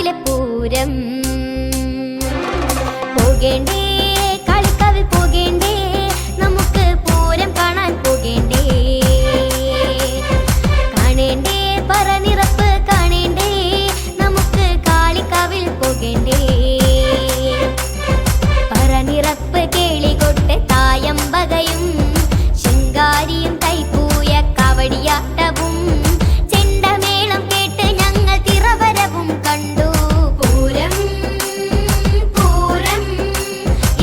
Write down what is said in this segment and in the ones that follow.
കാളിക്കാവിലെ പൂരം പോകേണ്ടേ, കാളിക്കാവിൽ പോകേണ്ടേ, നമുക്ക് പൂരം കാണാൻ പോകേണ്ടേ, കാണേണ്ടേ പറനിറപ്പ് കാണേണ്ടേ, നമുക്ക് കാളിക്കാവിൽ പോകേണ്ടേ. പറനിറപ്പ് കേളികൊട്ട് തായമ്പകയും ശൃംഗാരിയും തൈപ്പൂയ കവടിയാട്ടവും ചെണ്ടമേളം കേട്ട് ഞങ്ങൾ തിറവരവും കണ്ടു. പൂരം പൂരം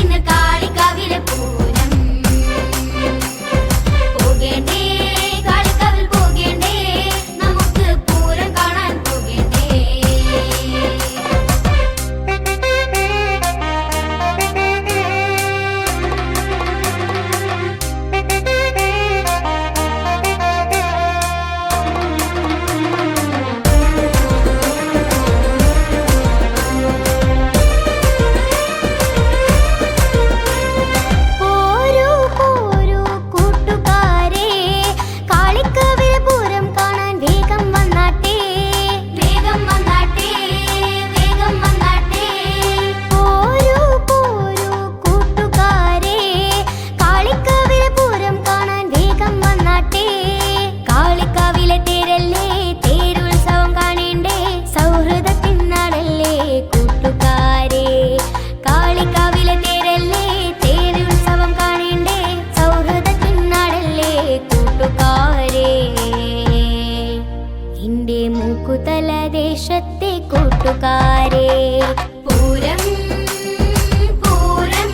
ഇന്ന് കാളിക്കാവിലെ പൂരം പോകേണ്ടേ, കാളിക്കാവിൽ പോകേണ്ടേ, നമുക്ക് പൂരം കാണാൻ പോകേണ്ടേ. പോരൂ പോരൂ കൂട്ടുകാരെ, കാളിക്കാവിലെ പൂരം കാണാൻ വേഗം വന്നാട്ടെ, വേഗം വന്നാട്ടെ, വേഗം വന്നാട്ടെ. പോരൂ പോരൂ കൂട്ടുകാരെ, കാളിക്കാവിലെ പൂരം കാണാൻ വേഗം വന്നാട്ടെ. കാളിക്കാവിലെ തേരല്ലേ, തേരുത്സവം കാണേണ്ടേ, സൗഹൃദത്തിൻ നാടല്ലേ കൂട്ടുകാരെ. കാളിക്കാവിലെ തേരല്ലേ, തേരുത്സവം കാണേണ്ടേ, സൗഹൃദത്തിൻ നാടല്ലേ കൂട്ടുകാരെ. എന്റെ മൂക്കുതല ദേശത്തെ കൂട്ടുകാരെ, പൂരം പൂരം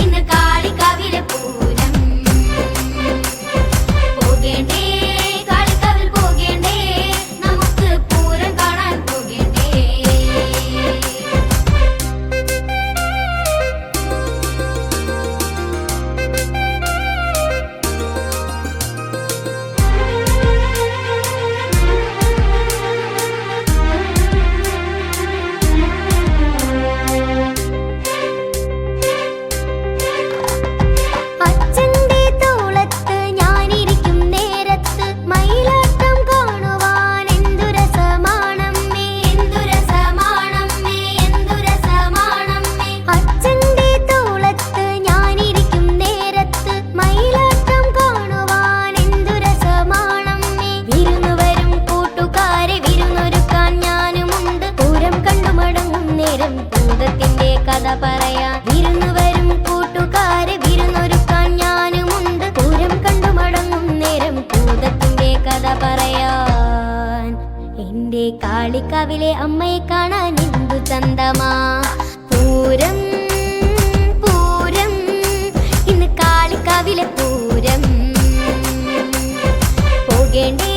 ഇന്ന് കാളിക്കാവിലെ പൂരം പോകേണ്ടേ, കാളിക്കാവിൽ പോകേണ്ടേ, നമുക്ക് പൂരം കാണാൻ പോകേണ്ടേ. അച്ഛന്റെ തോളത്ത് ഞാനിരിക്കും നേരത്ത് മയിലാട്ടം കാണുവാൻ എന്തു രസമാണമ്മേ, എന്തു രസമാണമ്മേ, എന്തു രസമാണമ്മേ. അച്ഛന്റെ തോളത്ത് ഞാനിരിക്കും നേരത്ത് മയിലാട്ടം കാണുവാൻ എന്തു രസമാണമ്മേ. വിരുന്നു വരും കൂട്ടുകാരെ വിരുന്നൊരുക്കാൻ ഞാനുമുണ്ട്, പൂരം കണ്ടു മടങ്ങും നേരം ഭൂതത്തിന്റെ കഥ പറയാൻ. വിരുന്നു വരും കൂട്ടുകാരെ വിരുന്നൊരുക്കാൻ ഞാനുമുണ്ട്, പൂരം കണ്ടു മടങ്ങും നേരം ഭൂതത്തിന്റെ കഥ പറയാൻ. എന്റെ കാളിക്കാവിലെ അമ്മയെ കാണാൻ എന്തു ചന്തമാ. പൂരം പൂരം ഇന്ന് കാളിക്കാവിലെ പൂരം പോകേണ്ടേ,